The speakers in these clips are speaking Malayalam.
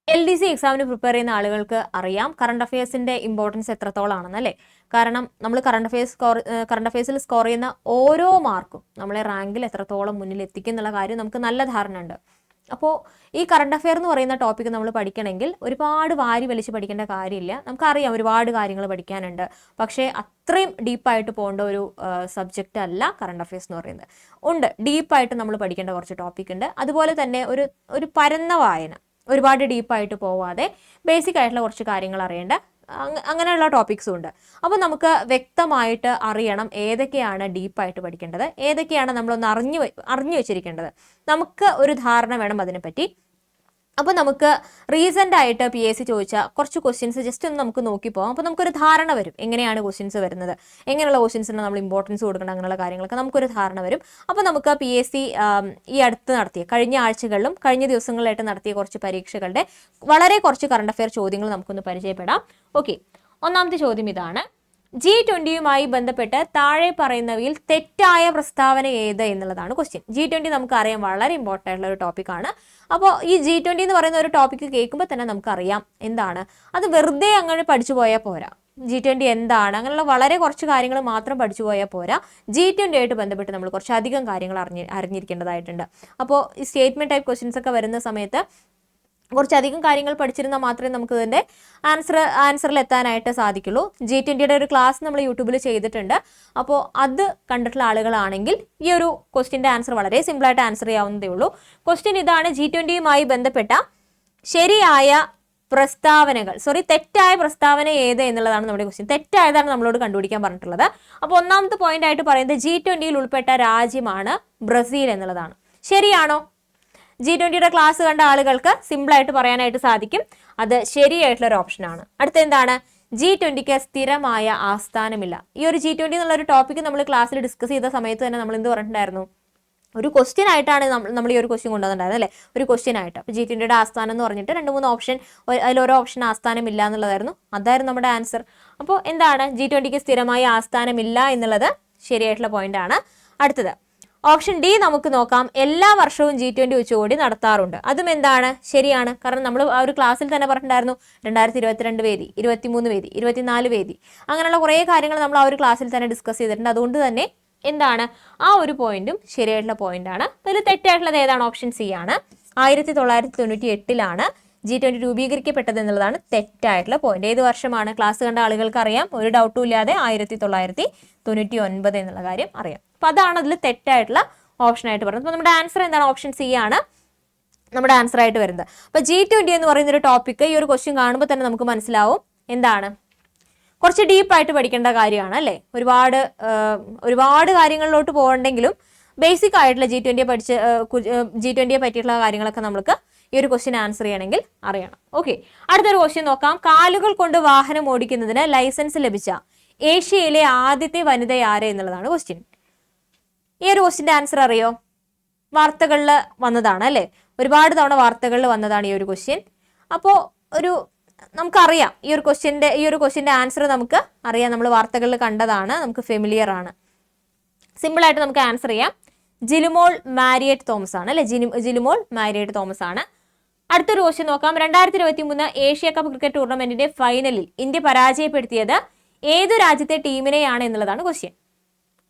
LDC എക്സാമിന് പ്രിപ്പയർ ചെയ്യുന്ന ആളുകൾക്ക് അറിയാം കറണ്ട് അഫയേഴ്സിന്റെ ഇമ്പോർട്ടൻസ് എത്രത്തോളാണെന്നല്ലേ. കാരണം നമ്മൾ കറണ്ട് അഫയേഴ്സിൽ സ്കോർ ചെയ്യുന്ന ഓരോ മാർക്കും നമ്മളെ റാങ്കിൽ എത്രത്തോളം മുന്നിൽ എത്തിക്കും എന്നുള്ള കാര്യം നമുക്ക് നല്ല ധാരണ ഉണ്ട്. അപ്പോൾ ഈ കറണ്ട് അഫെയർ എന്ന് പറയുന്ന ടോപ്പിക്ക് നമ്മൾ പഠിക്കണമെങ്കിൽ ഒരുപാട് വാരി വലിച്ച് പഠിക്കേണ്ട കാര്യമില്ല. നമുക്കറിയാം ഒരുപാട് കാര്യങ്ങൾ പഠിക്കാനുണ്ട്. പക്ഷേ അത്രയും ഡീപ്പായിട്ട് പോകേണ്ട ഒരു സബ്ജക്റ്റ് അല്ല കറണ്ട് അഫെയർസ് എന്ന് പറയുന്നത്. ഉണ്ട്, ഡീപ്പായിട്ട് നമ്മൾ പഠിക്കേണ്ട കുറച്ച് ടോപ്പിക് ഉണ്ട്. അതുപോലെ തന്നെ ഒരു പരന്ന വായന, ഒരുപാട് ഡീപ്പായിട്ട് പോവാതെ ബേസിക് ആയിട്ടുള്ള കുറച്ച് കാര്യങ്ങൾ അറിയേണ്ട അങ്ങനെയുള്ള ടോപ്പിക്സും ഉണ്ട്. അപ്പോൾ നമുക്ക് വ്യക്തമായിട്ട് അറിയണം ഏതൊക്കെയാണ് ഡീപ്പായിട്ട് പഠിക്കേണ്ടത്, ഏതൊക്കെയാണ് നമ്മളൊന്ന് അറിഞ്ഞു വെച്ചിരിക്കേണ്ടത്. നമുക്ക് ഒരു ധാരണ വേണം അതിനെപ്പറ്റി. അപ്പോൾ നമുക്ക് റീസെൻ്റ് ആയിട്ട് PSC ചോദിച്ച കുറച്ച് ക്വസ്റ്റ്യൻസ് ജസ്റ്റ് ഒന്ന് നമുക്ക് നോക്കി പോകാം. അപ്പോൾ നമുക്കൊരു ധാരണ വരും എങ്ങനെയാണ് ക്വസ്റ്റ്യൻസ് വരുന്നത്, എങ്ങനെയുള്ള ക്വസ്റ്റ്യൻസിന് നമ്മൾ ഇമ്പോർട്ടൻസ് കൊടുക്കണം, അങ്ങനെയുള്ള കാര്യങ്ങളൊക്കെ നമുക്കൊരു ധാരണ വരും. അപ്പോൾ നമുക്ക് PSC ഈ അടുത്ത് നടത്തിയ കഴിഞ്ഞ ആഴ്ചകളിലും കഴിഞ്ഞ ദിവസങ്ങളിലായിട്ട് നടത്തിയ കുറച്ച് പരീക്ഷകളുടെ വളരെ കുറച്ച് കറണ്ട് അഫെയർ ചോദ്യങ്ങൾ നമുക്കൊന്ന് പരിചയപ്പെടാം. ഓക്കെ, ഒന്നാമത്തെ ചോദ്യം ഇതാണ്. G20യുമായി ബന്ധപ്പെട്ട് താഴെ പറയുന്നവയിൽ തെറ്റായ പ്രസ്താവന ഏത് എന്നുള്ളതാണ് ക്വസ്റ്റ്യൻ. G20 നമുക്കറിയാം വളരെ ഇമ്പോർട്ടൻ്റ് ആയിട്ടുള്ള ഒരു ടോപ്പിക്കാണ്. അപ്പോൾ ഈ G20 എന്ന് പറയുന്ന ഒരു ടോപ്പിക്ക് കേൾക്കുമ്പോൾ തന്നെ നമുക്കറിയാം എന്താണ് അത്. വെറുതെ അങ്ങനെ പഠിച്ചു പോയാൽ പോരാ. G20 എന്താണ്, അങ്ങനെയുള്ള വളരെ കുറച്ച് കാര്യങ്ങൾ മാത്രം പഠിച്ചു പോയാൽ പോരാ. G20 ആയിട്ട് ബന്ധപ്പെട്ട് നമ്മൾ കുറച്ചധികം കാര്യങ്ങൾ അറിഞ്ഞിരിക്കേണ്ടതായിട്ടുണ്ട്. അപ്പോൾ ഈ സ്റ്റേറ്റ്മെന്റ് ടൈപ്പ് ക്വസ്റ്റ്യൻസ് ഒക്കെ വരുന്ന സമയത്ത് കുറച്ചധികം കാര്യങ്ങൾ പഠിച്ചിരുന്നാൽ മാത്രമേ നമുക്ക് ഇതിൻ്റെ ആൻസറിൽ എത്താനായിട്ട് സാധിക്കുള്ളൂ. G20യുടെ ഒരു ക്ലാസ് നമ്മൾ യൂട്യൂബിൽ ചെയ്തിട്ടുണ്ട്. അപ്പോൾ അത് കണ്ടിട്ടുള്ള ആളുകളാണെങ്കിൽ ഈ ഒരു ക്വസ്റ്റ്യൻ്റെ ആൻസർ വളരെ സിമ്പിളായിട്ട് ആൻസർ ചെയ്യാവുന്നതേ ഉള്ളൂ. ക്വസ്റ്റ്യൻ ഇതാണ്. G20യുമായി ബന്ധപ്പെട്ട ശരിയായ തെറ്റായ പ്രസ്താവന ഏത് എന്നുള്ളതാണ് നമ്മുടെ ക്വസ്റ്റ്യൻ. തെറ്റായതാണ് നമ്മളോട് കണ്ടുപിടിക്കാൻ പറഞ്ഞിട്ടുള്ളത്. അപ്പോൾ ഒന്നാമത്തെ പോയിന്റ് ആയിട്ട് പറയുന്നത് G20യിൽ ഉൾപ്പെട്ട രാജ്യമാണ് ബ്രസീൽ എന്നുള്ളതാണ്. ശരിയാണോ? G20യുടെ ക്ലാസ് കണ്ട ആളുകൾക്ക് സിമ്പിളായിട്ട് പറയാനായിട്ട് സാധിക്കും. അത് ശരിയായിട്ടുള്ള ഒരു ഓപ്ഷനാണ്. അടുത്ത എന്താണ്? G20ക്ക് സ്ഥിരമായ ആസ്ഥാനമില്ല. ഈ ഒരു G20 എന്നുള്ള ഒരു ടോപ്പിക്ക് നമ്മൾ ക്ലാസ്സിൽ ഡിസ്കസ് ചെയ്ത സമയത്ത് തന്നെ നമ്മൾ എന്ത് പറഞ്ഞിട്ടുണ്ടായിരുന്നു? ഒരു ക്വസ്റ്റ്യൻ ആയിട്ടാണ് നമ്മൾ ഈ ഒരു ക്വസ്റ്റ്യൻ കൊണ്ടുവന്നിട്ടുണ്ടായിരുന്നത് അല്ലേ, ഒരു ക്വസ്റ്റ്യൻ ആയിട്ട്. അപ്പോൾ G20യുടെ ആസ്ഥാനം എന്ന് പറഞ്ഞിട്ട് 2-3 ഓപ്ഷൻ, അതിലോരോ ഓപ്ഷൻ ആസ്ഥാനമില്ല എന്നുള്ളതായിരുന്നു. അതായിരുന്നു നമ്മുടെ ആൻസർ. അപ്പോൾ എന്താണ്? G20ക്ക് സ്ഥിരമായ ആസ്ഥാനമില്ല എന്നുള്ളത് ശരിയായിട്ടുള്ള പോയിന്റ് ആണ്. അടുത്തത് ഓപ്ഷൻ D നമുക്ക് നോക്കാം. എല്ലാ വർഷവും G20 ഉച്ചകോടി നടത്താറുണ്ട്. അതും എന്താണ്? ശരിയാണ്. കാരണം നമ്മൾ ആ ഒരു ക്ലാസ്സിൽ തന്നെ പറഞ്ഞിട്ടുണ്ടായിരുന്നു 2022 വേദി, 23 വേദി, 24 വേദി, അങ്ങനെയുള്ള കുറേ കാര്യങ്ങൾ നമ്മൾ ആ ഒരു ക്ലാസ്സിൽ തന്നെ ഡിസ്കസ് ചെയ്തിട്ടുണ്ട്. അതുകൊണ്ട് തന്നെ എന്താണ്? ആ ഒരു പോയിന്റും ശരിയായിട്ടുള്ള പോയിന്റ് ആണ്. അതിൽ തെറ്റായിട്ടുള്ളത് ഏതാണ്? ഓപ്ഷൻ C ആണ്. 1998ലാണ് G20 രൂപീകരിക്കപ്പെട്ടത് എന്നുള്ളതാണ് തെറ്റായിട്ടുള്ള പോയിന്റ്. ഏത് വർഷമാണ്? ക്ലാസ് കണ്ട ആളുകൾക്ക് അറിയാം, ഒരു ഡൗട്ടും ഇല്ലാതെ 1999 എന്നുള്ള കാര്യം അറിയാം. അപ്പോൾ അതാണ് അതിൽ തെറ്റായിട്ടുള്ള ഓപ്ഷൻ ആയിട്ട് പറയുന്നത്. അപ്പോൾ നമ്മുടെ ആൻസർ എന്താണ്? ഓപ്ഷൻ C ആണ് നമ്മുടെ ആൻസർ ആയിട്ട് വരുന്നത്. അപ്പോൾ G20 എന്ന് പറയുന്ന ഒരു ടോപ്പിക്ക് ഈ ഒരു ക്വസ്റ്റ്യൻ കാണുമ്പോൾ തന്നെ നമുക്ക് മനസ്സിലാവും എന്താണ്, കുറച്ച് ഡീപ്പായിട്ട് പഠിക്കേണ്ട കാര്യമാണ് അല്ലേ. ഒരുപാട് കാര്യങ്ങളിലോട്ട് പോകണ്ടെങ്കിലും ബേസിക് ആയിട്ടുള്ള G20യെ പറ്റിയിട്ടുള്ള കാര്യങ്ങളൊക്കെ നമുക്ക് ഈ ഒരു ക്വസ്റ്റ്യൻ ആൻസർ ചെയ്യണമെങ്കിൽ അറിയണം. ഓക്കെ, അടുത്തൊരു ക്വസ്റ്റ്യൻ നോക്കാം. കാലുകൾ കൊണ്ട് വാഹനം ഓടിക്കുന്നതിന് ലൈസൻസ് ലഭിച്ച ഏഷ്യയിലെ ആദ്യത്തെ വനിത ആര് എന്നുള്ളതാണ് ക്വസ്റ്റ്യൻ. ഈ ഒരു ക്വസ്റ്റ്യൻ്റെ ആൻസർ അറിയോ? വാർത്തകളിൽ വന്നതാണ് അല്ലേ, ഒരുപാട് തവണ വാർത്തകളിൽ വന്നതാണ് ഈ ഒരു ക്വസ്റ്റ്യൻ. അപ്പോൾ നമുക്കറിയാം ഈ ഒരു ക്വസ്റ്റ്യൻ്റെ ആൻസർ നമുക്ക് അറിയാം, നമ്മൾ വാർത്തകളിൽ കണ്ടതാണ്, നമുക്ക് ഫെമിലിയർ ആണ്. സിമ്പിളായിട്ട് നമുക്ക് ആൻസർ ചെയ്യാം. ജിലുമോൾ മാരിയറ്റ് തോമസ് ആണ് അല്ലെ, ജിലുമോൾ മാരിയറ്റ് തോമസ് ആണ്. അടുത്തൊരു ക്വസ്റ്റ്യൻ നോക്കാം. 2023 ഏഷ്യ കപ്പ് ക്രിക്കറ്റ് ടൂർണമെന്റിന്റെ ഫൈനലിൽ ഇന്ത്യ പരാജയപ്പെടുത്തിയത് ഏതു രാജ്യത്തെ ടീമിനെയാണ് എന്നുള്ളതാണ് ക്വസ്റ്റ്യൻ.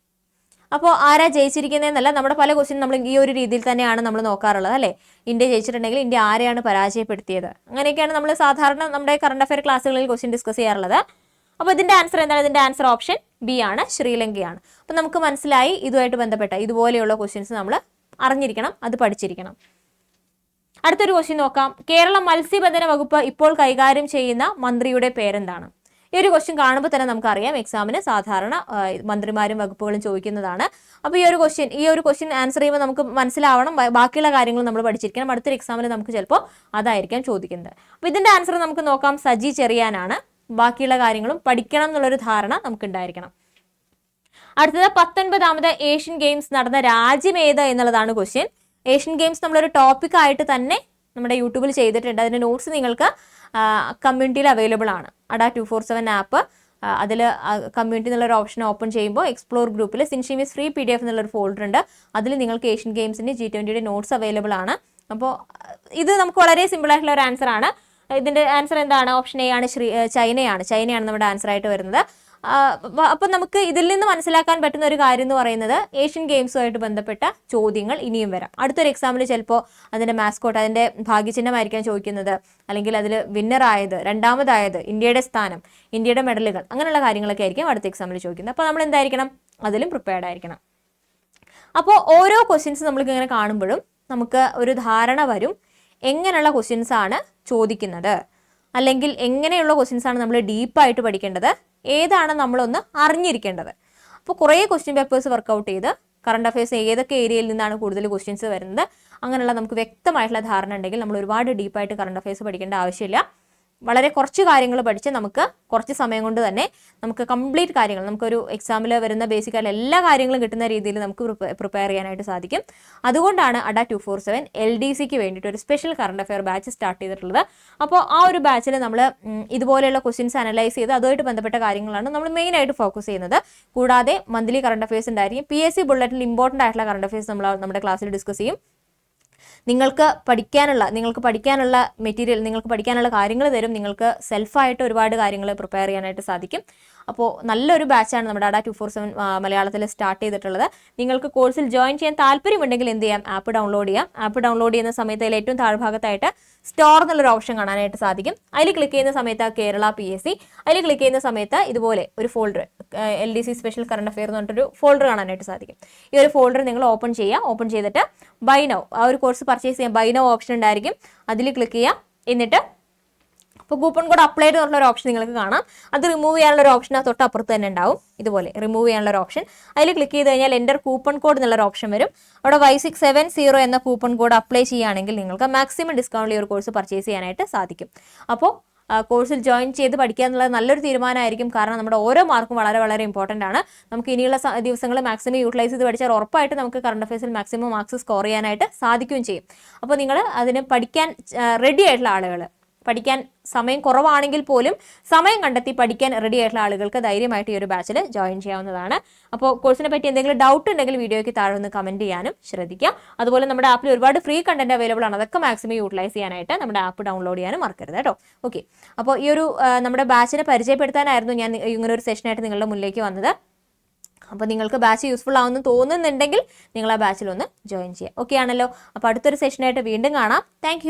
അപ്പോൾ ആരാ ജയിച്ചിരിക്കുന്നതെന്നല്ല, നമ്മുടെ പല ക്വസ്റ്റ്യൻ നമ്മൾ ഈ ഒരു രീതിയിൽ തന്നെയാണ് നമ്മൾ നോക്കാറുള്ളത് അല്ലേ. ഇന്ത്യ ജയിച്ചിട്ടുണ്ടെങ്കിൽ ഇന്ത്യ ആരെയാണ് പരാജയപ്പെടുത്തിയത്, അങ്ങനെയൊക്കെയാണ് നമ്മൾ സാധാരണ നമ്മുടെ കറണ്ട് അഫെയർ ക്ലാസ്സുകളിൽ ക്വസ്റ്റ്യൻ ഡിസ്കസ് ചെയ്യാറുള്ളത്. അപ്പോൾ ഇതിന്റെ ആൻസർ എന്താണ്? ഇതിന്റെ ആൻസർ ഓപ്ഷൻ B ആണ്, ശ്രീലങ്കയാണ്. അപ്പോൾ നമുക്ക് മനസ്സിലായി ഇതുമായിട്ട് ബന്ധപ്പെട്ട ഇതുപോലെയുള്ള ക്വസ്റ്റ്യൻസ് നമ്മൾ അറിഞ്ഞിരിക്കണം, അത് പഠിച്ചിരിക്കണം. അടുത്തൊരു ക്വസ്റ്റ്യൻ നോക്കാം. കേരള മത്സ്യബന്ധന വകുപ്പ് ഇപ്പോൾ കൈകാര്യം ചെയ്യുന്ന മന്ത്രിയുടെ പേരെന്താണ്? ഈ ഒരു ക്വസ്റ്റ്യൻ കാണുമ്പോൾ തന്നെ നമുക്കറിയാം എക്സാമിന് സാധാരണ മന്ത്രിമാരും വകുപ്പുകളും ചോദിക്കുന്നതാണ്. അപ്പോൾ ഈ ഒരു ക്വസ്റ്റ്യൻ ആൻസർ ചെയ്യുമ്പോൾ നമുക്ക് മനസ്സിലാവണം, ബാക്കിയുള്ള കാര്യങ്ങൾ നമ്മൾ പഠിച്ചിരിക്കണം. അടുത്തൊരു എക്സാമിന് നമുക്ക് ചിലപ്പോൾ അതായിരിക്കാം ചോദിക്കുന്നത്. അപ്പോൾ ഇതിന്റെ ആൻസർ നമുക്ക് നോക്കാം. സജി ചെറിയാനാണ്. ബാക്കിയുള്ള കാര്യങ്ങളും പഠിക്കണം എന്നുള്ളൊരു ധാരണ നമുക്ക് ഉണ്ടായിരിക്കണം. അടുത്തത് 19ാമത് ഏഷ്യൻ ഗെയിംസ് നടന്ന രാജ്യം ഏത് എന്നുള്ളതാണ് ക്വസ്റ്റ്യൻ. ഏഷ്യൻ ഗെയിംസ് നമ്മളൊരു ടോപ്പിക് ആയിട്ട് തന്നെ നമ്മുടെ യൂട്യൂബിൽ ചെയ്തിട്ടുണ്ട്. അതിൻ്റെ നോട്ട്സ് നിങ്ങൾക്ക് കമ്മ്യൂണിറ്റിയിൽ അവൈലബിൾ ആണ്. അഡാ 247 ആപ്പ്, അതിൽ കമ്മ്യൂണിറ്റി എന്നുള്ളൊരു ഓപ്ഷൻ ഓപ്പൺ ചെയ്യുമ്പോൾ എക്സ്പ്ലോർ ഗ്രൂപ്പിൽ സിൻഷീമിസ് ഫ്രീ PDF എന്നുള്ളൊരു ഫോൾഡർ ഉണ്ട്. അതിൽ നിങ്ങൾക്ക് ഏഷ്യൻ ഗെയിംസിൻ്റെ G20യുടെ നോട്ട്സ് അവൈലബിൾ ആണ്. അപ്പോൾ ഇത് നമുക്ക് വളരെ സിമ്പിൾ ആയിട്ടുള്ള ഒരു ആൻസർ ആണ്. ഇതിന്റെ ആൻസർ എന്താണ്? ഓപ്ഷൻ എ ആണ്, ചൈനയാണ് നമ്മുടെ ആൻസർ ആയിട്ട് വരുന്നത്. അപ്പം നമുക്ക് ഇതിൽ നിന്ന് മനസ്സിലാക്കാൻ പറ്റുന്ന ഒരു കാര്യം എന്ന് പറയുന്നത് ഏഷ്യൻ ഗെയിംസുമായിട്ട് ബന്ധപ്പെട്ട ചോദ്യങ്ങൾ ഇനിയും വരാം. അടുത്തൊരു എക്സാമിൽ ചിലപ്പോൾ അതിന്റെ മാസ്കോട്ട്, അതിന്റെ ഭാഗ്യചിഹ്നമായിരിക്കാം ചോദിക്കുന്നത്, അല്ലെങ്കിൽ അതിൽ വിന്നറായത്, രണ്ടാമതായത്, ഇന്ത്യയുടെ സ്ഥാനം, ഇന്ത്യയുടെ മെഡലുകൾ, അങ്ങനെയുള്ള കാര്യങ്ങളൊക്കെ ആയിരിക്കും അടുത്ത എക്സാമിൽ ചോദിക്കുന്നത്. അപ്പോൾ നമ്മൾ എന്തായിരിക്കണം? അതിലും പ്രിപ്പയർഡ് ആയിരിക്കണം. അപ്പോൾ ഓരോ ക്വസ്റ്റ്യൻസ് നമ്മൾക്ക് ഇങ്ങനെ കാണുമ്പോഴും നമുക്ക് ഒരു ധാരണ വരും എങ്ങനെയുള്ള ക്വസ്റ്റ്യൻസ് ആണ് ചോദിക്കുന്നത്, അല്ലെങ്കിൽ എങ്ങനെയുള്ള ക്വസ്റ്റ്യൻസ് ആണ് നമ്മൾ ഡീപ്പായിട്ട് പഠിക്കേണ്ടത്, ഏതാണ് നമ്മളൊന്ന് അറിഞ്ഞിരിക്കേണ്ടത്. അപ്പോൾ കുറേ ക്വസ്റ്റ്യൻ പേപ്പേഴ്സ് വർക്കൗട്ട് ചെയ്ത് കറണ്ട് അഫയേഴ്സ് ഏതൊക്കെ ഏരിയയിൽ നിന്നാണ് കൂടുതൽ ക്വസ്റ്റ്യൻസ് വരുന്നത് അങ്ങനെയുള്ള നമുക്ക് വ്യക്തമായിട്ടുള്ള ധാരണ ഉണ്ടെങ്കിൽ നമ്മൾ ഒരുപാട് ഡീപ്പായിട്ട് കറണ്ട് അഫയേഴ്സ് പഠിക്കേണ്ട ആവശ്യമില്ല. വളരെ കുറച്ച് കാര്യങ്ങൾ പഠിച്ച് നമുക്ക് കുറച്ച് സമയം കൊണ്ട് തന്നെ നമുക്ക് കംപ്ലീറ്റ് കാര്യങ്ങൾ, നമുക്കൊരു എക്സാമിൽ വരുന്ന ബേസിക്കായിട്ട് എല്ലാ കാര്യങ്ങളും കിട്ടുന്ന രീതിയിൽ നമുക്ക് പ്രിപ്പയർ ചെയ്യാനായിട്ട് സാധിക്കും. അതുകൊണ്ടാണ് അഡ 247 LDCക്ക് വേണ്ടിയിട്ട് ഒരു special current affair batch start ചെയ്തിട്ടുള്ളത്. അപ്പോൾ ആ ഒരു ബാച്ചിൽ നമ്മൾ ഇതുപോലെയുള്ള ക്വസ്റ്റ്യൻസ് അനലൈസ് ചെയ്ത് അതുമായിട്ട് ബന്ധപ്പെട്ട കാര്യങ്ങളാണ് നമ്മൾ മെയിനായിട്ട് ഫോക്കസ് ചെയ്യുന്നത്. കൂടാതെ മന്ത്ലി കറണ്ട് അഫയേഴ്സ് ഉണ്ടായിരിക്കും. PSC ബുള്ളറ്റിൽ ഇമ്പോർട്ടൻ്റ് ആയിട്ടുള്ള കറണ്ട് അഫയേഴ്സ് നമ്മൾ നമ്മുടെ ക്ലാസ്സിൽ ഡിസ്കസ് ചെയ്യും. നിങ്ങൾക്ക് പഠിക്കാനുള്ള മെറ്റീരിയൽ, നിങ്ങൾക്ക് പഠിക്കാനുള്ള കാര്യങ്ങൾ തരും. നിങ്ങൾക്ക് സെൽഫായിട്ട് ഒരുപാട് കാര്യങ്ങൾ പ്രിപ്പയർ ചെയ്യാനായിട്ട് സാധിക്കും. അപ്പോൾ നല്ലൊരു ബാച്ചാണ് നമ്മുടെ അഡ 247 മലയാളത്തിൽ സ്റ്റാർട്ട് ചെയ്തിട്ടുള്ളത്. നിങ്ങൾക്ക് കോഴ്സിൽ ജോയിൻ ചെയ്യാൻ താല്പര്യമുണ്ടെങ്കിൽ എന്ത് ചെയ്യാം? ആപ്പ് ഡൗൺലോഡ് ചെയ്യാം. ആപ്പ് ഡൗൺലോഡ് ചെയ്യുന്ന സമയത്ത് ഏറ്റവും താഴ്ഭാഗത്തായിട്ട് സ്റ്റോർ എന്നുള്ളൊരു ഓപ്ഷൻ കാണാനായിട്ട് സാധിക്കും. അതിൽ ക്ലിക്ക് ചെയ്യുന്ന സമയത്ത് കേരള PSC, അതിൽ ക്ലിക്ക് ചെയ്യുന്ന സമയത്ത് ഇതുപോലെ ഒരു folder LDC special current affair എന്ന് പറഞ്ഞിട്ടൊരു ഫോൾഡർ കാണാനായിട്ട് സാധിക്കും. ഈ ഒരു ഫോൾഡർ നിങ്ങൾ ഓപ്പൺ ചെയ്യുക. ഓപ്പൺ ചെയ്തിട്ട് ബൈ നൗ, ആ ഒരു കോഴ്സ് പർച്ചേസ് ചെയ്യാൻ ബൈ നൗ ഓപ്ഷൻ ഉണ്ടായിരിക്കും. അതിൽ ക്ലിക്ക് ചെയ്യാം. എന്നിട്ട് അപ്പോൾ കൂപ്പൺ കോഡ് അപ്ലൈഡ് എന്നുള്ള ഒരു ഓപ്ഷൻ നിങ്ങൾക്ക് കാണാം. അത് റിമൂവ് ചെയ്യാനുള്ള ഒരു ഓപ്ഷൻ തൊട്ട് അപ്പുറത്ത് തന്നെ ഉണ്ടാവും. ഇതുപോലെ റിമൂവ് ചെയ്യാനുള്ള ഒരു ഓപ്ഷൻ, അതിൽ ക്ലിക്ക് ചെയ്ത് കഴിഞ്ഞാൽ എൻ്റർ കൂപ്പൺ കോഡ് എന്നുള്ളൊരു ഓപ്ഷൻ വരും. അവിടെ Y670 എന്ന കൂപ്പൺ കോഡ് അപ്ലൈ ചെയ്യുകയാണെങ്കിൽ നിങ്ങൾക്ക് മാക്സിമം ഡിസ്കൗണ്ടിൽ ഈ ഒരു കോഴ്സ് പർച്ചേസ് ചെയ്യാനായിട്ട് സാധിക്കും. അപ്പോൾ കോഴ്സിൽ ജോയിൻ ചെയ്ത് പഠിക്കുക എന്നുള്ളത് നല്ലൊരു തീരുമാനമായിരിക്കും. കാരണം നമ്മുടെ ഓരോ മാർക്കും വളരെ വളരെ ഇമ്പോർട്ടൻ്റ് ആണ്. നമുക്ക് ഇനിയുള്ള ദിവസങ്ങൾ മാക്സിമം യൂട്ടിലൈസ് ചെയ്ത് പഠിച്ചാൽ ഉറപ്പായിട്ട് നമുക്ക് കറണ്ട് അഫയേഴ്സിൽ മാക്സിമം മാർക്സ് സ്കോർ ചെയ്യാനായിട്ട് സാധിക്കുകയും ചെയ്യും. അപ്പോൾ നിങ്ങൾ അതിന് പഠിക്കാൻ റെഡി ആയിട്ടുള്ള ആളുകൾ, പഠിക്കാൻ സമയം കുറവാണെങ്കിൽ പോലും സമയം കണ്ടെത്തി പഠിക്കാൻ റെഡി ആയിട്ടുള്ള ആളുകൾക്ക് ധൈര്യമായിട്ട് ഈ ഒരു ബാച്ചിൽ ജോയിൻ ചെയ്യാവുന്നതാണ്. അപ്പോൾ കോഴ്സിനെ പറ്റി എന്തെങ്കിലും ഡൗട്ട് ഉണ്ടെങ്കിൽ വീഡിയോയ്ക്ക് താഴെ ഒന്ന് കമൻറ്റ് ചെയ്യാനും ശ്രദ്ധിക്കുക. അതുപോലെ നമ്മുടെ ആപ്പിൽ ഒരുപാട് ഫ്രീ കണ്ടന്റ് അവൈലബിൾ ആണ്. അതൊക്കെ മാക്സിമം യൂട്ടിലൈസ് ചെയ്യാനായിട്ട് നമ്മുടെ ആപ്പ് ഡൗൺലോഡ് ചെയ്യാനും മറക്കരുത് കേട്ടോ. ഓക്കെ, അപ്പോൾ ഈ ഒരു നമ്മുടെ ബാച്ചിനെ പരിചയപ്പെടുത്താനായിരുന്നു ഞാൻ ഇങ്ങനെ ഒരു സെഷനായിട്ട് നിങ്ങളുടെ മുന്നിലേക്ക് വന്നത്. അപ്പോൾ നിങ്ങൾക്ക് ബാച്ച് യൂസ്ഫുൾ ആവുമെന്ന് തോന്നുന്നുണ്ടെങ്കിൽ നിങ്ങൾ ആ ബാച്ചിലൊന്ന് ജോയിൻ ചെയ്യുക. ഓക്കെ ആണല്ലോ. അപ്പോൾ അടുത്തൊരു സെഷനായിട്ട് വീണ്ടും കാണാം. താങ്ക്